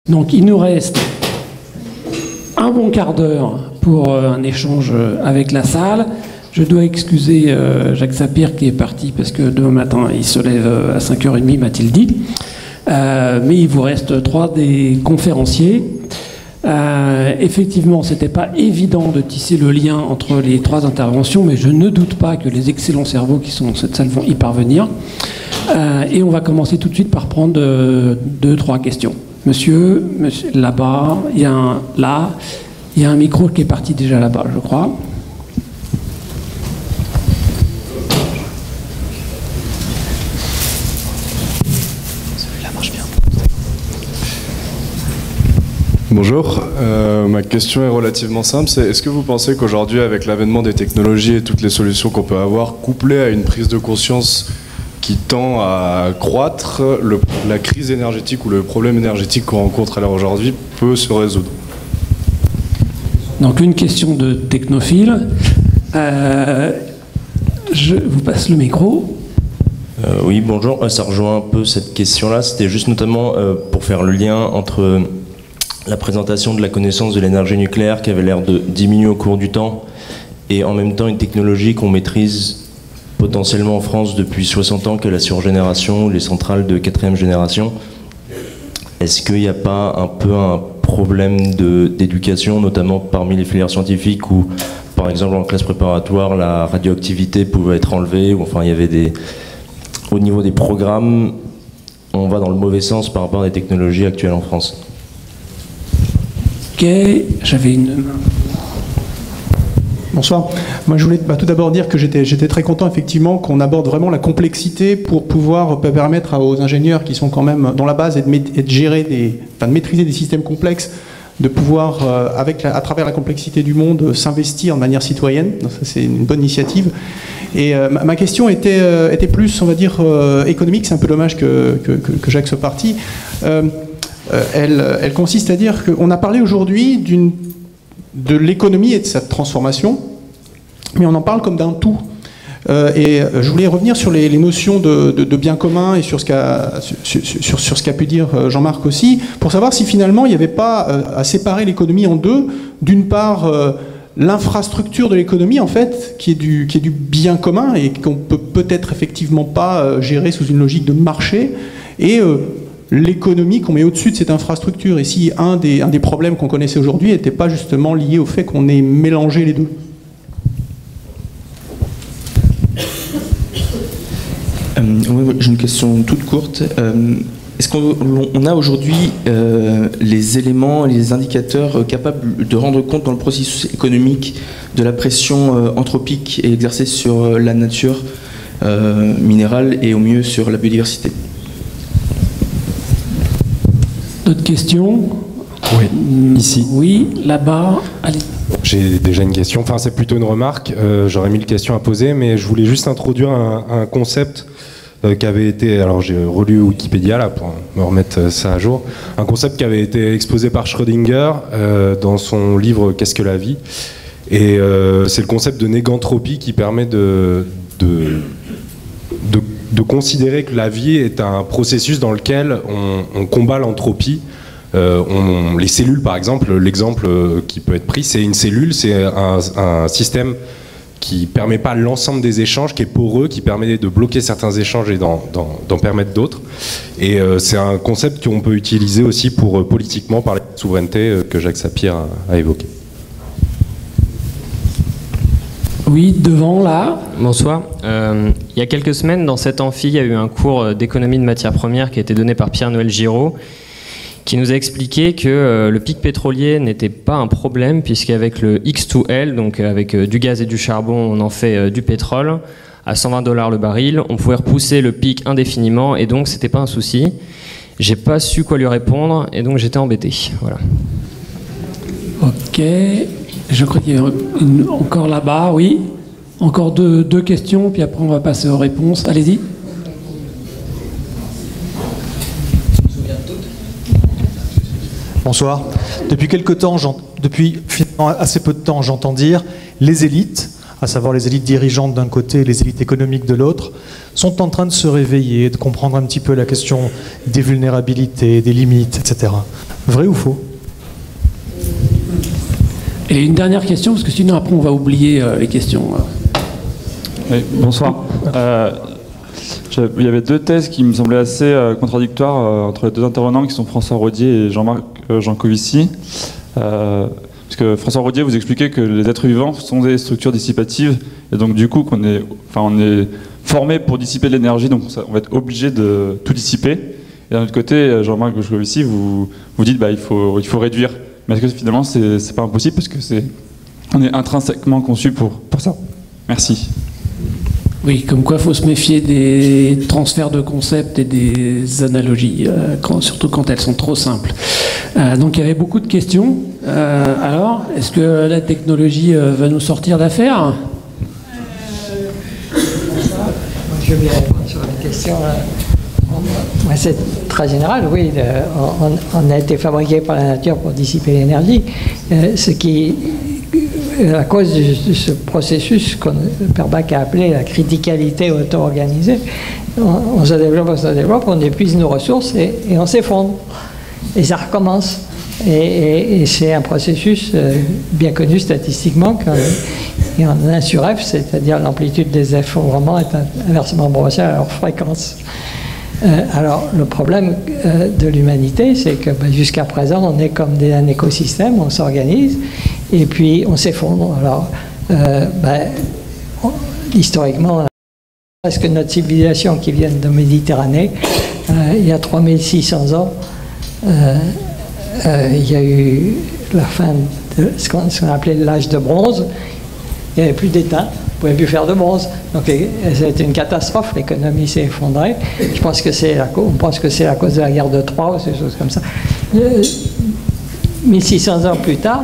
Donc il nous reste un bon quart d'heure pour un échange avec la salle. Je dois excuser Jacques Sapir qui est parti parce que demain matin il se lève à 5h30, m'a-t-il dit. Mais il vous reste 3 des conférenciers. Effectivement, c'était pas évident de tisser le lien entre les 3 interventions, mais je ne doute pas que les excellents cerveaux qui sont dans cette salle vont y parvenir. Et on va commencer tout de suite par prendre 2-3 questions. Monsieur, là-bas, il y a un micro qui est parti déjà là-bas, je crois. Celui-là marche bien. Bonjour, ma question est relativement simple, c'est est-ce que vous pensez qu'aujourd'hui, avec l'avènement des technologies et toutes les solutions qu'on peut avoir, couplées à une prise de conscience qui tend à croître, la crise énergétique ou le problème énergétique qu'on rencontre à l'heure aujourd'hui peut se résoudre? Donc une question de technophile. Je vous passe le micro. Oui, bonjour. Ça rejoint un peu cette question-là. C'était juste notamment pour faire le lien entre la présentation de la connaissance de l'énergie nucléaire qui avait l'air de diminuer au cours du temps et en même temps une technologie qu'on maîtrise potentiellement en France depuis 60 ans, que la surgénération ou les centrales de 4e génération. Est-ce qu'il n'y a pas un peu un problème d'éducation, notamment parmi les filières scientifiques, où, par exemple, en classe préparatoire, la radioactivité pouvait être enlevée, ou enfin, il y avait au niveau des programmes, on va dans le mauvais sens par rapport à des technologies actuelles en France. Ok, j'avais une main. Bonsoir. Moi, je voulais tout d'abord dire que j'étais très content, effectivement, qu'on aborde vraiment la complexité pour pouvoir permettre aux ingénieurs qui sont quand même dans la base et de gérer de maîtriser des systèmes complexes, de pouvoir, à travers la complexité du monde, s'investir de manière citoyenne. Donc ça, c'est une bonne initiative. Et ma question était plus, on va dire, économique. C'est un peu dommage que Jacques soit parti. Elle consiste à dire qu'on a parlé aujourd'hui de l'économie et de sa transformation, mais on en parle comme d'un tout. Et je voulais revenir sur les notions de bien commun et sur ce qu'a pu dire Jean-Marc aussi, pour savoir si finalement il n'y avait pas à séparer l'économie en deux. D'une part, l'infrastructure de l'économie, en fait, qui est du bien commun et qu'on peut peut-être effectivement pas gérer sous une logique de marché, et l'économie qu'on met au-dessus de cette infrastructure. Et si un des problèmes qu'on connaissait aujourd'hui n'était pas justement lié au fait qu'on ait mélangé les deux. Oui, j'ai une question toute courte. Est-ce qu'on a aujourd'hui les éléments, les indicateurs capables de rendre compte dans le processus économique de la pression anthropique et exercée sur la nature minérale et au mieux sur la biodiversité? D'autres questions? Oui, ici. Oui, là-bas. Allez. J'ai déjà une question, enfin c'est plutôt une remarque, j'aurais 1000 questions à poser, mais je voulais juste introduire un concept qui avait été, alors j'ai relu Wikipédia là pour me remettre ça à jour, un concept qui avait été exposé par Schrödinger dans son livre Qu'est-ce que la vie? Et c'est le concept de négantropie qui permet de considérer que la vie est un processus dans lequel on combat l'entropie. Les cellules, par exemple, l'exemple qui peut être pris, c'est une cellule, c'est un système qui permet pas l'ensemble des échanges, qui est poreux, qui permet de bloquer certains échanges et d'en permettre d'autres. Et c'est un concept qu'on peut utiliser aussi pour politiquement parler de souveraineté que Jacques Sapir a évoqué. Oui, devant, là. Bonsoir. Il y a quelques semaines, dans cet amphi, il y a eu un cours d'économie de matières premières qui a été donné par Pierre-Noël Giraud, qui nous a expliqué que le pic pétrolier n'était pas un problème, puisqu'avec le X2L, donc avec du gaz et du charbon, on en fait du pétrole, à 120 $ le baril, on pouvait repousser le pic indéfiniment, et donc c'était pas un souci. J'ai pas su quoi lui répondre, et donc j'étais embêté. Voilà. Ok. Je crois qu'il y a encore là-bas, oui. Encore deux questions, puis après on va passer aux réponses. Allez-y. Bonsoir. Depuis quelque temps, depuis finalement assez peu de temps, j'entends dire les élites à savoir les élites dirigeantes d'un côté et les élites économiques de l'autre, sont en train de se réveiller, de comprendre un petit peu la question des vulnérabilités, des limites, etc. Vrai ou faux? Et une dernière question, parce que sinon après on va oublier les questions. Oui, bonsoir. Il y avait deux thèses qui me semblaient assez contradictoires entre les deux intervenants, qui sont François Rodier et Jean-Marc Jancovici. Parce que François Rodier, vous expliquez que les êtres vivants sont des structures dissipatives, et donc du coup on est formé pour dissiper de l'énergie, donc on va être obligé de tout dissiper. Et d'un autre côté, Jean-Marc Jancovici, vous dites il faut réduire. Mais est-ce que finalement c'est pas impossible parce que on est intrinsèquement conçu pour ça? Merci. Oui, comme quoi il faut se méfier des transferts de concepts et des analogies, surtout quand elles sont trop simples. Donc il y avait beaucoup de questions. Alors, est-ce que la technologie va nous sortir d'affaires? Je vais répondre sur la question. C'est très général, oui. On a été fabriqué par la nature pour dissiper l'énergie. Ce qui à cause de ce processus que Perbac a appelé la criticalité auto-organisée, on se développe, on épuise nos ressources et on s'effondre. Et ça recommence. Et c'est un processus bien connu statistiquement en 1 sur F, c'est-à-dire l'amplitude des effondrements est inversement proportionnelle à leur fréquence. Alors, le problème de l'humanité, c'est que jusqu'à présent, on est comme un écosystème, on s'organise, et puis on s'effondre. Alors, historiquement, presque notre civilisation qui vient de Méditerranée, il y a 3600 ans, il y a eu la fin de ce qu'on appelait l'âge de bronze. Il n'y avait plus d'étain, on ne pouvait plus faire de bronze. Donc c'était une catastrophe, l'économie s'est effondrée. On pense que c'est à cause de la guerre de Troie ou ces choses comme ça. 1600 ans plus tard,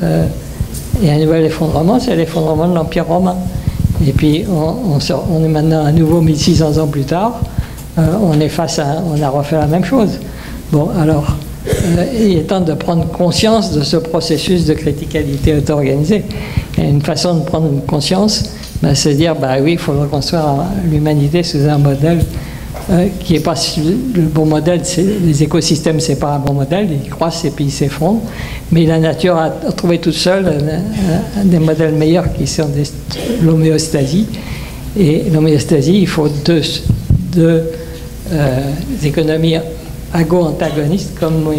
il y a un nouvel effondrement, c'est l'effondrement de l'Empire romain. Et puis on est maintenant à nouveau 1600 ans plus tard, on a refait la même chose. Bon, alors, il est temps de prendre conscience de ce processus de criticalité auto-organisée. Et une façon de prendre conscience, c'est de dire, oui, il faut reconstruire l'humanité sous un modèle qui n'est pas le bon modèle. Les écosystèmes, c'est pas un bon modèle, ils croissent et puis ils s'effondrent. Mais la nature a trouvé toute seule des modèles meilleurs qui sont l'homéostasie. Et l'homéostasie, il faut deux économies ago-antagonistes, comme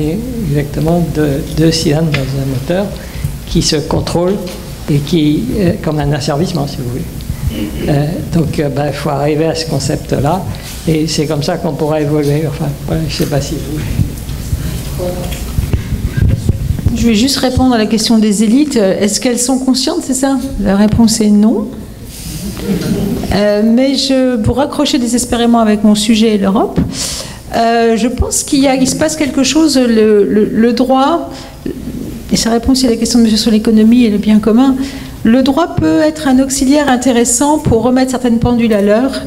exactement deux cylindres dans un moteur qui se contrôlent et qui, comme un asservissement, si vous voulez. Donc, il faut arriver à ce concept-là, et c'est comme ça qu'on pourra évoluer. Enfin, je ne sais pas si vous... Je vais juste répondre à la question des élites. Est-ce qu'elles sont conscientes, c'est ça? La réponse est non. Mais pour raccrocher désespérément avec mon sujet et l'Europe, je pense qu'il se passe quelque chose. Le droit, et ça répond aussi à la question de M. sur l'économie et le bien commun, le droit peut être un auxiliaire intéressant pour remettre certaines pendules à l'heure.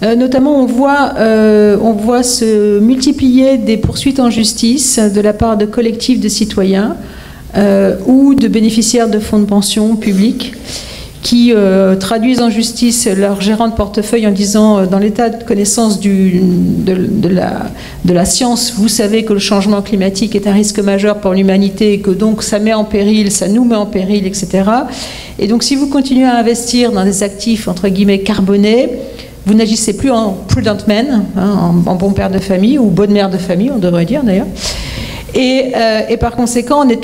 Notamment, on voit se multiplier des poursuites en justice de la part de collectifs de citoyens ou de bénéficiaires de fonds de pension publics qui traduisent en justice leur gérant de portefeuille en disant, dans l'état de connaissance de la science, vous savez que le changement climatique est un risque majeur pour l'humanité et que donc ça met en péril, ça nous met en péril, etc. Et donc si vous continuez à investir dans des actifs, entre guillemets, carbonés, vous n'agissez plus en prudent man, en bon père de famille, ou bonne mère de famille, on devrait dire d'ailleurs. Et par conséquent, on peut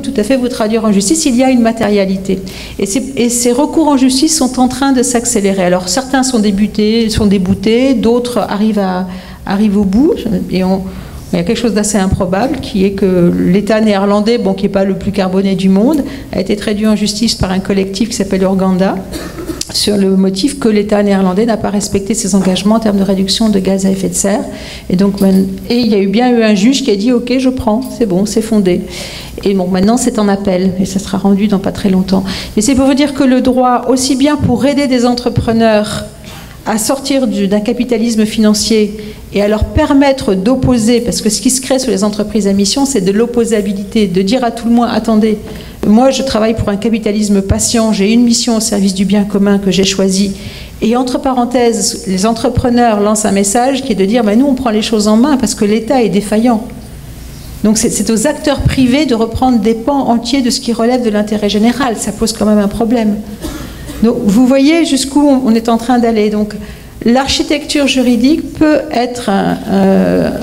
tout à fait vous traduire en justice. Il y a une matérialité. Et ces recours en justice sont en train de s'accélérer. Alors certains sont déboutés, d'autres arrivent au bout. Et il y a quelque chose d'assez improbable, qui est que l'État néerlandais, qui n'est pas le plus carboné du monde, a été traduit en justice par un collectif qui s'appelle Urganda, sur le motif que l'État néerlandais n'a pas respecté ses engagements en termes de réduction de gaz à effet de serre. Et donc, il y a bien eu un juge qui a dit « Ok, je prends, c'est bon, c'est fondé ». Et bon, maintenant, c'est en appel, et ça sera rendu dans pas très longtemps. Mais c'est pour vous dire que le droit, aussi bien pour aider des entrepreneurs à sortir d'un capitalisme financier et à leur permettre d'opposer, parce que ce qui se crée sur les entreprises à mission, c'est de l'opposabilité, de dire à tout le monde, attendez, moi je travaille pour un capitalisme patient, j'ai une mission au service du bien commun que j'ai choisie, et entre parenthèses, les entrepreneurs lancent un message qui est de dire, ben, nous on prend les choses en main parce que l'État est défaillant. Donc c'est aux acteurs privés de reprendre des pans entiers de ce qui relève de l'intérêt général. Ça pose quand même un problème. Donc vous voyez jusqu'où on est en train d'aller. Donc l'architecture juridique peut être,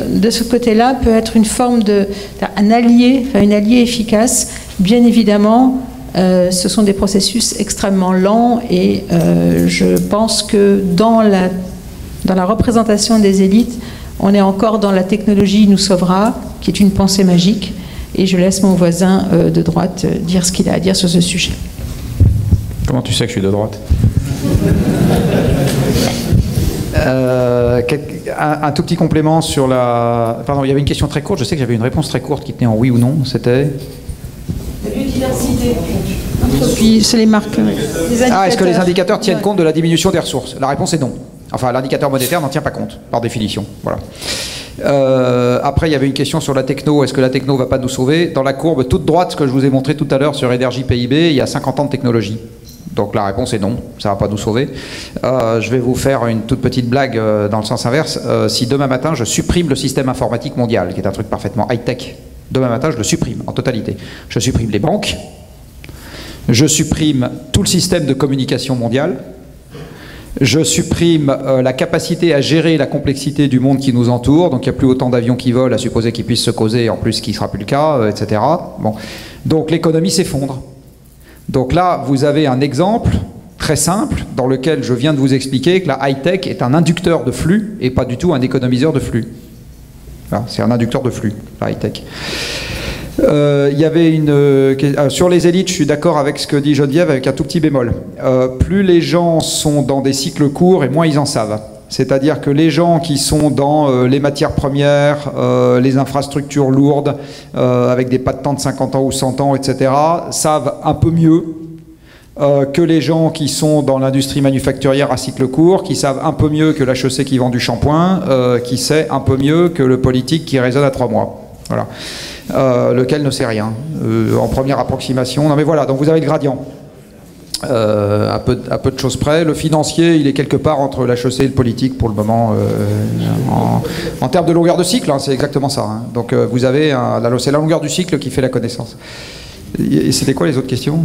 de ce côté-là, peut être une forme un allié efficace. Bien évidemment, ce sont des processus extrêmement lents et je pense que dans la représentation des élites, on est encore dans la technologie nous sauvera, qui est une pensée magique, et je laisse mon voisin de droite dire ce qu'il a à dire sur ce sujet. Comment tu sais que je suis de droite? Un tout petit complément sur la... Pardon, il y avait une question très courte, je sais que j'avais une réponse très courte qui tenait en oui ou non, c'était... La biodiversité. Puis c'est les marques. Est-ce que les indicateurs tiennent compte de la diminution des ressources? La réponse est non. Enfin, l'indicateur monétaire n'en tient pas compte, par définition. Voilà. Après, il y avait une question sur la techno. Est-ce que la techno ne va pas nous sauver? Dans la courbe toute droite, ce que je vous ai montré tout à l'heure sur énergie PIB, il y a 50 ans de technologie. Donc la réponse est non, ça ne va pas nous sauver. Je vais vous faire une toute petite blague dans le sens inverse. Si demain matin, je supprime le système informatique mondial, qui est un truc parfaitement high-tech, demain matin, je le supprime en totalité. Je supprime les banques, je supprime tout le système de communication mondial, je supprime la capacité à gérer la complexité du monde qui nous entoure, donc il n'y a plus autant d'avions qui volent, à supposer qu'ils puissent se causer, en plus ce qui ne sera plus le cas, etc. Bon. Donc l'économie s'effondre. Donc là, vous avez un exemple très simple dans lequel je viens de vous expliquer que la high-tech est un inducteur de flux et pas du tout un économiseur de flux. Voilà, c'est un inducteur de flux, la high-tech. Il y avait sur les élites, je suis d'accord avec ce que dit Geneviève, avec un tout petit bémol. Plus les gens sont dans des cycles courts et moins ils en savent. C'est-à-dire que les gens qui sont dans les matières premières, les infrastructures lourdes, avec des pas de temps de 50 ans ou 100 ans, etc., savent un peu mieux que les gens qui sont dans l'industrie manufacturière à cycle court, qui savent un peu mieux que l'HEC qui vend du shampoing, qui sait un peu mieux que le politique qui raisonne à 3 mois. Voilà. Lequel ne sait rien. En première approximation. Non mais voilà, donc vous avez le gradient. À peu de choses près. Le financier, il est quelque part entre l'HEC et le politique pour le moment. En termes de longueur de cycle, hein, c'est exactement ça. Hein. Donc vous avez, c'est la longueur du cycle qui fait la connaissance. Et c'était quoi les autres questions?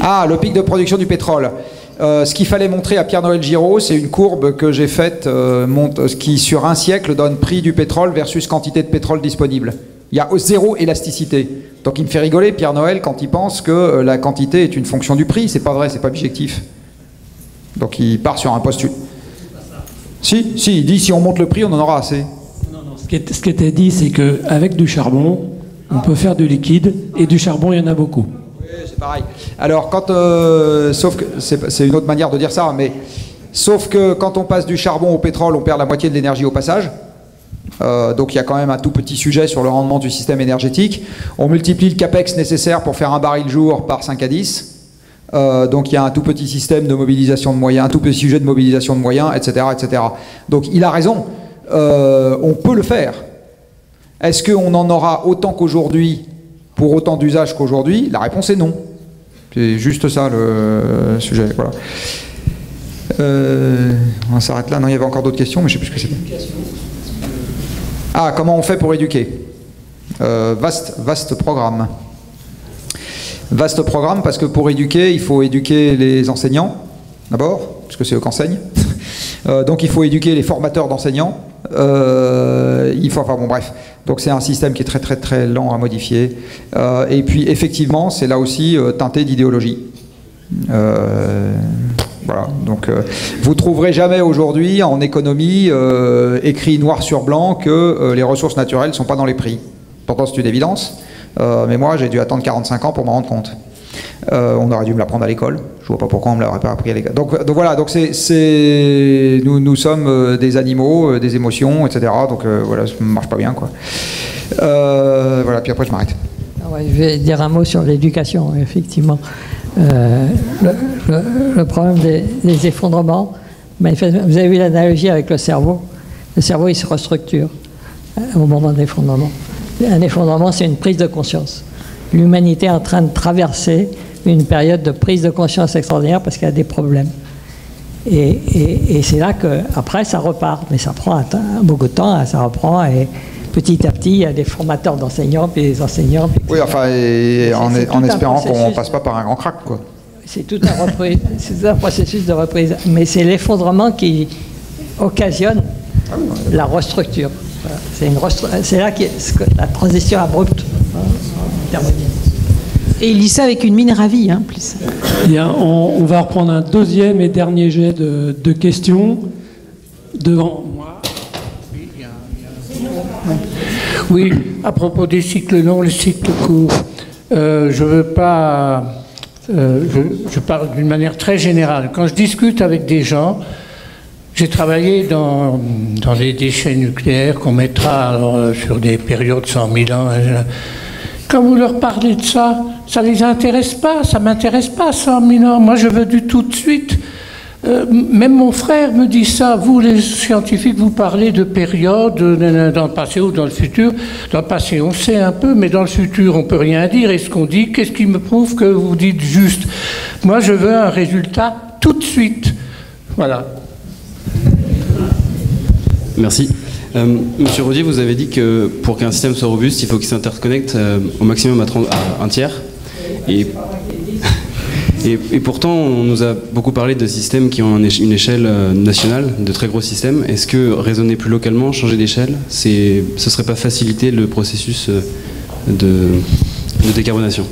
Le pic de production du pétrole. Ce qu'il fallait montrer à Pierre-Noël Giraud, c'est une courbe que j'ai faite qui, sur un siècle, donne prix du pétrole versus quantité de pétrole disponible. Il y a zéro élasticité. Donc il me fait rigoler, Pierre-Noël, quand il pense que la quantité est une fonction du prix. C'est pas vrai, c'est pas objectif. Donc il part sur un postulat. Si, il dit si on monte le prix, on en aura assez. Non. Ce qui était dit, c'est qu'avec du charbon, on peut faire du liquide, et du charbon, il y en a beaucoup. C'est pareil. Alors, sauf que c'est une autre manière de dire ça, mais sauf que quand on passe du charbon au pétrole, on perd la moitié de l'énergie au passage. Donc il y a quand même un tout petit sujet sur le rendement du système énergétique. On multiplie le capex nécessaire pour faire un baril jour par 5 à 10. Donc il y a un tout petit système de mobilisation de moyens, un tout petit sujet de mobilisation de moyens, etc. etc. Donc il a raison. On peut le faire. Est-ce qu'on en aura autant qu'aujourd'hui pour autant d'usages qu'aujourd'hui? La réponse est non. C'est juste ça le sujet. Voilà. On s'arrête là. Non, il y avait encore d'autres questions, mais je ne sais plus ce que c'était. Comment on fait pour éduquer? Vaste programme. Vaste programme parce que pour éduquer, il faut éduquer les enseignants, d'abord, parce que c'est eux qui enseignent. Donc il faut éduquer les formateurs d'enseignants. Bref. Donc c'est un système qui est très très très lent à modifier. Et puis effectivement, c'est là aussi teinté d'idéologie. Voilà. Donc vous trouverez jamais aujourd'hui en économie écrit noir sur blanc que les ressources naturelles ne sont pas dans les prix. Pourtant c'est une évidence. Mais moi j'ai dû attendre 45 ans pour m'en rendre compte. On aurait dû me l'apprendre à l'école. Je vois pas pourquoi on me l'aurait pas appris à l'école. Donc voilà, donc nous sommes des animaux, des émotions, etc. Donc voilà, ça ne marche pas bien, quoi. Voilà, puis après je m'arrête. Je vais dire un mot sur l'éducation, effectivement. Le problème des effondrements, Vous avez vu l'analogie avec le cerveau. Le cerveau, il se restructure au moment d'un effondrement. Un effondrement, c'est une prise de conscience. L'humanité est en train de traverser une période de prise de conscience extraordinaire parce qu'il y a des problèmes. Et c'est là qu'après, ça repart. Mais ça prend beaucoup de temps, ça reprend. Et petit à petit, il y a des formateurs d'enseignants, puis des enseignants. Puis oui, enfin, en espérant qu'on ne passe pas par un grand crack, quoi. C'est tout un processus de reprise. Mais c'est l'effondrement qui occasionne la restructure. C'est là que la transition abrupte intervient. Et il dit ça avec une mine ravie, hein, plus. Bien, on va reprendre un deuxième et dernier jet de questions. Devant moi. Oui, à propos des cycles longs, les cycles courts, je veux pas... je parle d'une manière très générale. Quand je discute avec des gens, j'ai travaillé dans les déchets nucléaires qu'on mettra sur des périodes de 100 000 ans. Quand vous leur parlez de ça, ça ne les intéresse pas, ça ne m'intéresse pas, 100 000 ans. Moi, je veux du tout de suite. Même mon frère me dit ça. Vous, les scientifiques, vous parlez de périodes dans le passé ou dans le futur. Dans le passé, on sait un peu, mais dans le futur, on ne peut rien dire. Et ce qu'on dit, qu'est-ce qui me prouve que vous dites juste? Moi, je veux un résultat tout de suite. Voilà. Merci. Monsieur Rodier, vous avez dit que pour qu'un système soit robuste, il faut qu'il s'interconnecte au maximum à un tiers. Et pourtant, on nous a beaucoup parlé de systèmes qui ont une échelle nationale, de très gros systèmes. Est-ce que raisonner plus localement, changer d'échelle, ce ne serait pas faciliter le processus de décarbonation?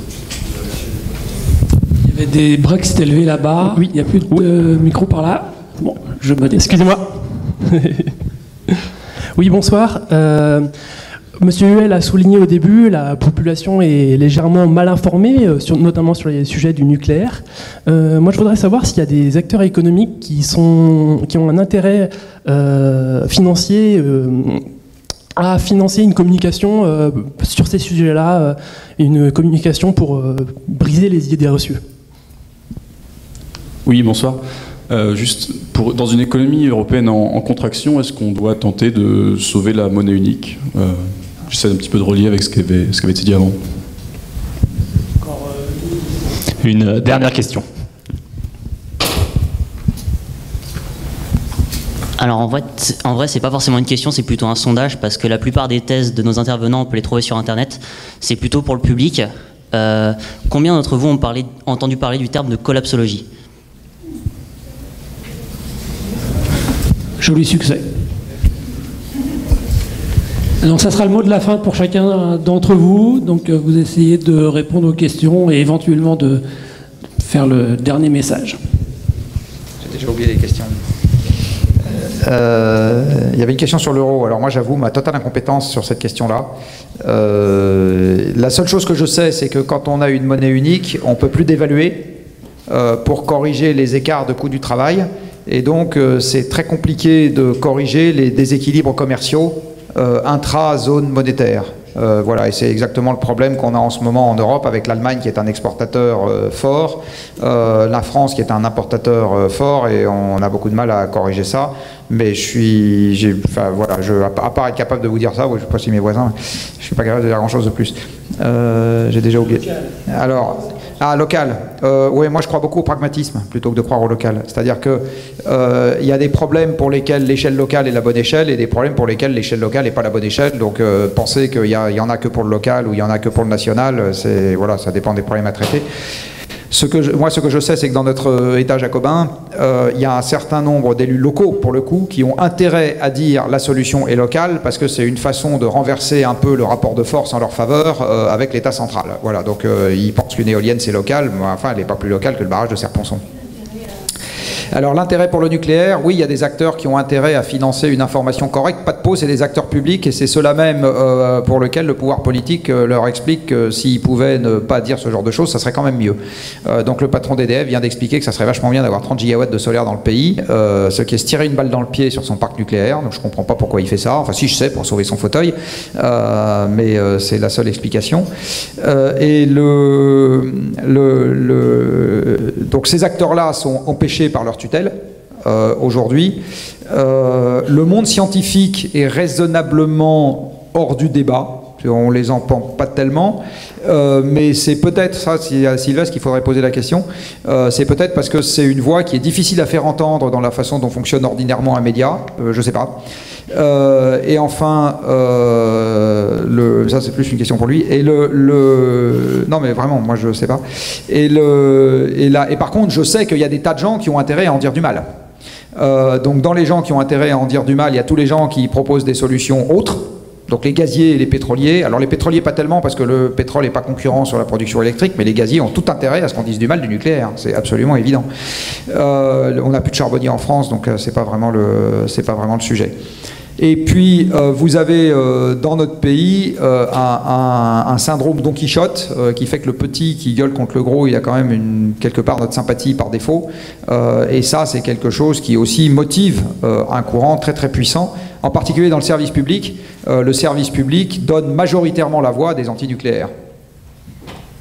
Il y avait des bras qui s'étaient levés là-bas. Oui. Il n'y a plus de micro par là. Bon, je me excusez-moi. Oui, bonsoir. Monsieur Huel a souligné au début, la population est légèrement mal informée, notamment sur les sujets du nucléaire. Moi, je voudrais savoir s'il y a des acteurs économiques qui ont un intérêt financier à financer une communication sur ces sujets-là, une communication pour briser les idées reçues. Oui, bonsoir. Juste dans une économie européenne en contraction, est-ce qu'on doit tenter de sauver la monnaie unique? J'essaie un petit peu de relier avec ce qui avait été dit avant. Une dernière question. Alors en vrai, c'est pas forcément une question, c'est plutôt un sondage, parce que la plupart des thèses de nos intervenants, on peut les trouver sur Internet. C'est plutôt pour le public. Combien d'entre vous ont entendu parler du terme de collapsologie? Joli succès. Donc ça sera le mot de la fin pour chacun d'entre vous. Donc vous essayez de répondre aux questions et éventuellement de faire le dernier message. J'ai déjà oublié les questions. Il y avait une question sur l'euro. Alors moi j'avoue ma totale incompétence sur cette question-là. La seule chose que je sais, c'est que quand on a une monnaie unique, on ne peut plus dévaluer pour corriger les écarts de coût du travail. Et donc c'est très compliqué de corriger les déséquilibres commerciaux intra-zone monétaire. Voilà, et c'est exactement le problème qu'on a en ce moment en Europe avec l'Allemagne qui est un exportateur fort, la France qui est un importateur fort, et on a beaucoup de mal à corriger ça. Mais à part être capable de vous dire ça, je ne sais pas si mes voisins, je ne suis pas capable de dire grand-chose de plus. J'ai déjà oublié. Alors, local. Oui, moi je crois beaucoup au pragmatisme plutôt que de croire au local. C'est-à-dire que il y a des problèmes pour lesquels l'échelle locale est la bonne échelle et des problèmes pour lesquels l'échelle locale n'est pas la bonne échelle. Donc penser qu'il y en a que pour le local ou il y en a que pour le national, voilà, ça dépend des problèmes à traiter. Moi, ce que je sais, c'est que dans notre État jacobin, il y a un certain nombre d'élus locaux, pour le coup, qui ont intérêt à dire la solution est locale, parce que c'est une façon de renverser un peu le rapport de force en leur faveur avec l'État central. Voilà, donc ils pensent qu'une éolienne, c'est local, mais enfin, elle n'est pas plus locale que le barrage de Serponçon. Alors l'intérêt pour le nucléaire, oui, il y a des acteurs qui ont intérêt à financer une information correcte. Pas de peau, c'est des acteurs publics, et c'est ceux-là même pour lesquels le pouvoir politique leur explique que s'ils pouvaient ne pas dire ce genre de choses, ça serait quand même mieux. Donc le patron d'EDF vient d'expliquer que ça serait vachement bien d'avoir 30 gigawatts de solaire dans le pays, ce qui est se tirer une balle dans le pied sur son parc nucléaire. Donc je comprends pas pourquoi il fait ça. Enfin si, je sais, pour sauver son fauteuil, mais c'est la seule explication. Et donc ces acteurs-là sont empêchés par leur tutelle. aujourd'hui. Le monde scientifique est raisonnablement hors du débat. On les entend pas tellement, mais c'est peut-être, ça c'est à Sylvestre qu'il faudrait poser la question, c'est peut-être parce que c'est une voix qui est difficile à faire entendre dans la façon dont fonctionne ordinairement un média, je sais pas. Et enfin, ça c'est plus une question pour lui, et non mais vraiment, moi je sais pas. Et par contre, je sais qu'il y a des tas de gens qui ont intérêt à en dire du mal. Donc dans les gens qui ont intérêt à en dire du mal, il y a tous les gens qui proposent des solutions autres. Donc les gaziers et les pétroliers, alors les pétroliers pas tellement parce que le pétrole n'est pas concurrent sur la production électrique, mais les gaziers ont tout intérêt à ce qu'on dise du mal du nucléaire, c'est absolument évident. On n'a plus de charbonniers en France, donc c'est pas vraiment le sujet. Et puis vous avez dans notre pays un syndrome Don Quichotte qui fait que le petit qui gueule contre le gros, il a quand même quelque part notre sympathie par défaut. Et ça, c'est quelque chose qui aussi motive un courant très très puissant, en particulier dans le service public. Le service public donne majoritairement la voix des antinucléaires.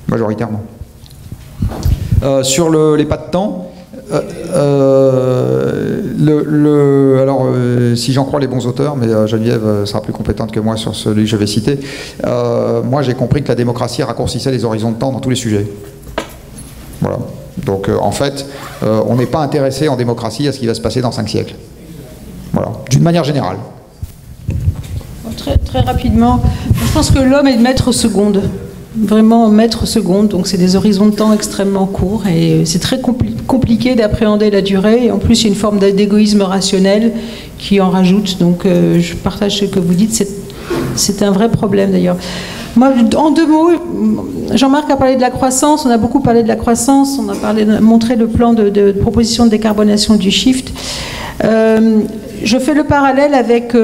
Majoritairement. Sur les pas de temps, alors, si j'en crois les bons auteurs, mais Geneviève sera plus compétente que moi sur celui que je vais citer, moi j'ai compris que la démocratie raccourcissait les horizons de temps dans tous les sujets. Voilà. Donc en fait, on n'est pas intéressé en démocratie à ce qui va se passer dans 5 siècles. Voilà. D'une manière générale. Très, très rapidement, je pense que l'homme est maître seconde. Vraiment maître seconde, donc c'est des horizons de temps extrêmement courts et c'est très compliqué d'appréhender la durée, et en plus il y a une forme d'égoïsme rationnel qui en rajoute, donc je partage ce que vous dites, c'est un vrai problème d'ailleurs. Moi, en 2 mots, Jean-Marc a parlé de la croissance, on a beaucoup parlé de la croissance, on a montré le plan de proposition de décarbonation du shift. Je fais le parallèle avec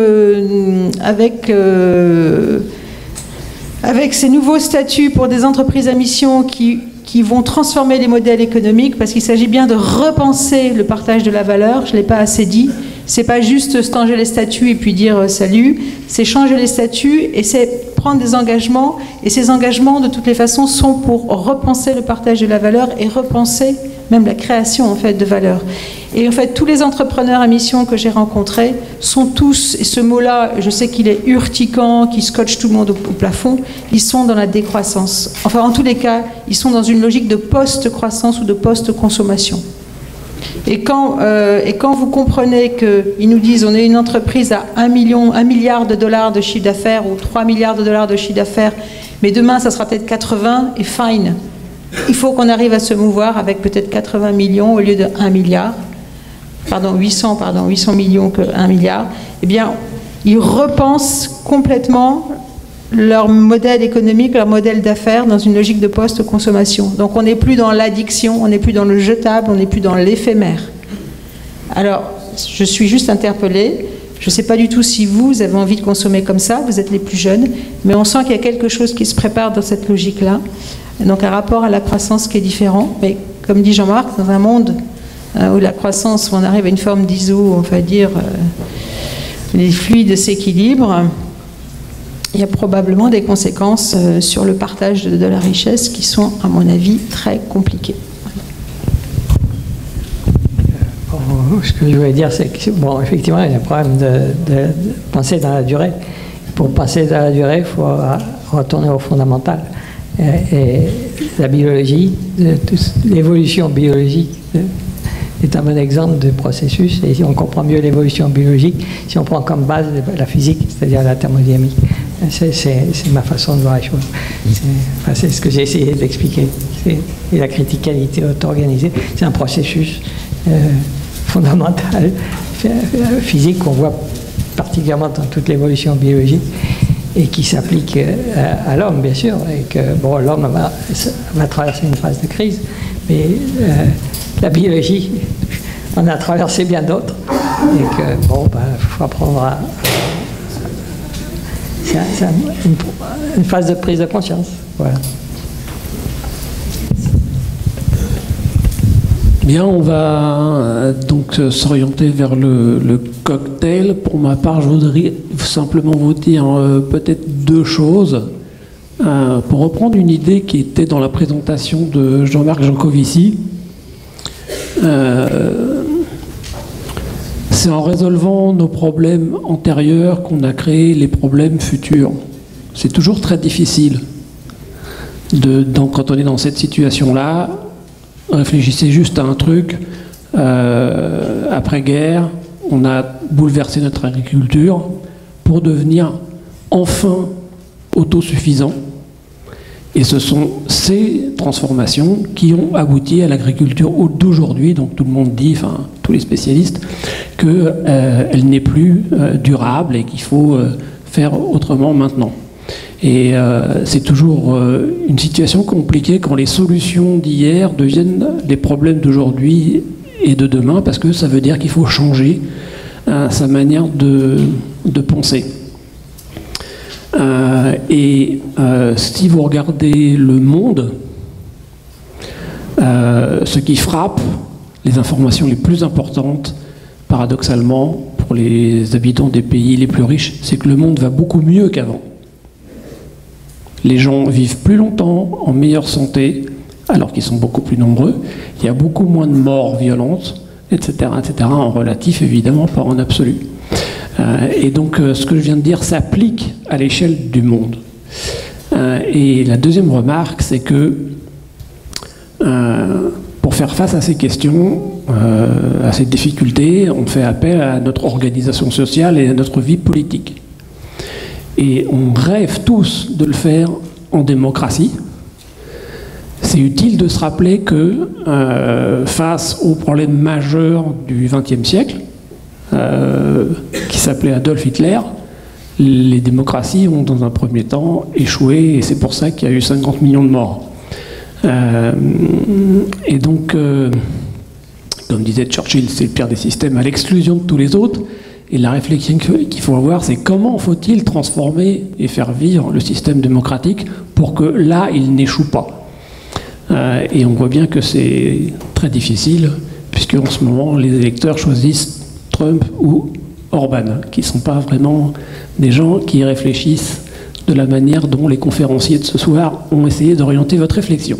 ces nouveaux statuts pour des entreprises à mission qui vont transformer les modèles économiques, parce qu'il s'agit bien de repenser le partage de la valeur. Je ne l'ai pas assez dit. C'est pas juste changer les statuts et puis dire salut. C'est changer les statuts et c'est prendre des engagements. Et ces engagements, de toutes les façons, sont pour repenser le partage de la valeur et repenser même la création en fait de valeur. Et en fait, tous les entrepreneurs à mission que j'ai rencontrés sont tous, et ce mot-là, je sais qu'il est urticant, qui scotche tout le monde au plafond, ils sont dans la décroissance. Enfin, en tous les cas, ils sont dans une logique de post-croissance ou de post-consommation. Et quand vous comprenez qu'ils nous disent on est une entreprise à 1 milliard de dollars de chiffre d'affaires ou 3 milliards de dollars de chiffre d'affaires, mais demain ça sera peut-être 80 et fine. Il faut qu'on arrive à se mouvoir avec peut-être 80 millions au lieu de 1 milliard. 800 millions que 1 milliard. Eh bien, ils repensent complètement leur modèle économique, leur modèle d'affaires dans une logique de post-consommation. Donc on n'est plus dans l'addiction, on n'est plus dans le jetable, on n'est plus dans l'éphémère. Alors, je suis juste interpellée. Je ne sais pas du tout si vous avez envie de consommer comme ça, vous êtes les plus jeunes, mais on sent qu'il y a quelque chose qui se prépare dans cette logique-là. Donc un rapport à la croissance qui est différent. Mais comme dit Jean-Marc, dans un monde où la croissance, où on arrive à une forme d'iso, on va dire, les fluides s'équilibrent, il y a probablement des conséquences sur le partage de la richesse qui sont, à mon avis, très compliquées. Ce que je voulais dire, c'est que, bon, effectivement, il y a un problème de penser dans la durée. Pour penser dans la durée, il faut retourner au fondamental. Et la biologie, l'évolution biologique est un bon exemple de processus. Et si on comprend mieux l'évolution biologique, si on prend comme base la physique, c'est-à-dire la thermodynamique, c'est ma façon de voir les choses. C'est ce que j'ai essayé d'expliquer. Et la criticalité auto-organisée, c'est un processus fondamental, physique, qu'on voit particulièrement dans toute l'évolution biologique et qui s'applique à l'homme, bien sûr. Et que bon, l'homme va traverser une phase de crise, mais la biologie en a traversé bien d'autres. Et que, bon, faut apprendre à. C'est une phase de prise de conscience. Voilà. Bien, on va donc s'orienter vers le cocktail. Pour ma part, je voudrais simplement vous dire peut-être 2 choses. Pour reprendre une idée qui était dans la présentation de Jean-Marc Jancovici, c'est en résolvant nos problèmes antérieurs qu'on a créé les problèmes futurs. C'est toujours très difficile. Quand on est dans cette situation-là, réfléchissez juste à un truc. Après-guerre, on a bouleversé notre agriculture pour devenir enfin autosuffisant. Et ce sont ces transformations qui ont abouti à l'agriculture d'aujourd'hui. Donc tout le monde dit, enfin tous les spécialistes, qu'elle n'est plus durable et qu'il faut faire autrement maintenant. Et c'est toujours une situation compliquée quand les solutions d'hier deviennent des problèmes d'aujourd'hui et de demain, parce que ça veut dire qu'il faut changer sa manière de penser. Si vous regardez le monde, ce qui frappe, les informations les plus importantes, paradoxalement, pour les habitants des pays les plus riches, c'est que le monde va beaucoup mieux qu'avant. Les gens vivent plus longtemps, en meilleure santé, alors qu'ils sont beaucoup plus nombreux. Il y a beaucoup moins de morts violentes, etc., en relatif, évidemment, pas en absolu. Et donc, ce que je viens de dire s'applique à l'échelle du monde. Et la deuxième remarque, c'est que pour faire face à ces questions, à ces difficultés, on fait appel à notre organisation sociale et à notre vie politique. Et on rêve tous de le faire en démocratie. C'est utile de se rappeler que face aux problèmes majeurs du XXe siècle, qui s'appelait Adolf Hitler, les démocraties ont dans un premier temps échoué, et c'est pour ça qu'il y a eu 50 millions de morts. Et donc, comme disait Churchill, c'est le pire des systèmes à l'exclusion de tous les autres. Et la réflexion qu'il faut avoir, c'est comment faut-il transformer et faire vivre le système démocratique pour que là, il n'échoue pas. Et on voit bien que c'est très difficile, puisque en ce moment, les électeurs choisissent Trump ou Orban, qui ne sont pas vraiment des gens qui réfléchissent de la manière dont les conférenciers de ce soir ont essayé d'orienter votre réflexion.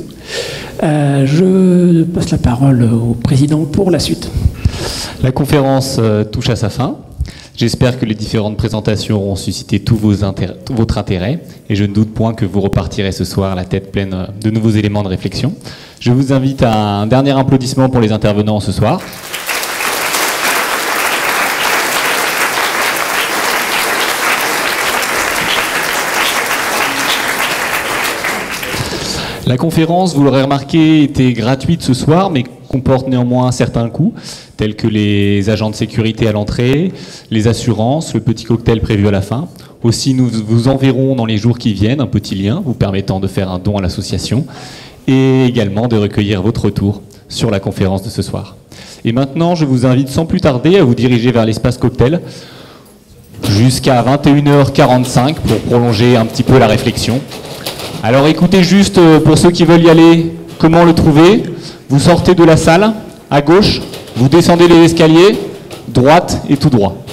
Je passe la parole au président pour la suite. La conférence touche à sa fin. J'espère que les différentes présentations auront suscité tout votre intérêt, et je ne doute point que vous repartirez ce soir la tête pleine de nouveaux éléments de réflexion. Je vous invite à un dernier applaudissement pour les intervenants ce soir. La conférence, vous l'aurez remarqué, était gratuite ce soir, mais comporte néanmoins certains coûts, tels que les agents de sécurité à l'entrée, les assurances, le petit cocktail prévu à la fin. Aussi, nous vous enverrons dans les jours qui viennent un petit lien vous permettant de faire un don à l'association et également de recueillir votre retour sur la conférence de ce soir. Et maintenant, je vous invite sans plus tarder à vous diriger vers l'espace cocktail jusqu'à 21h45 pour prolonger un petit peu la réflexion. Alors écoutez juste, pour ceux qui veulent y aller, comment le trouver. Vous sortez de la salle, à gauche, vous descendez les escaliers, droite et tout droit.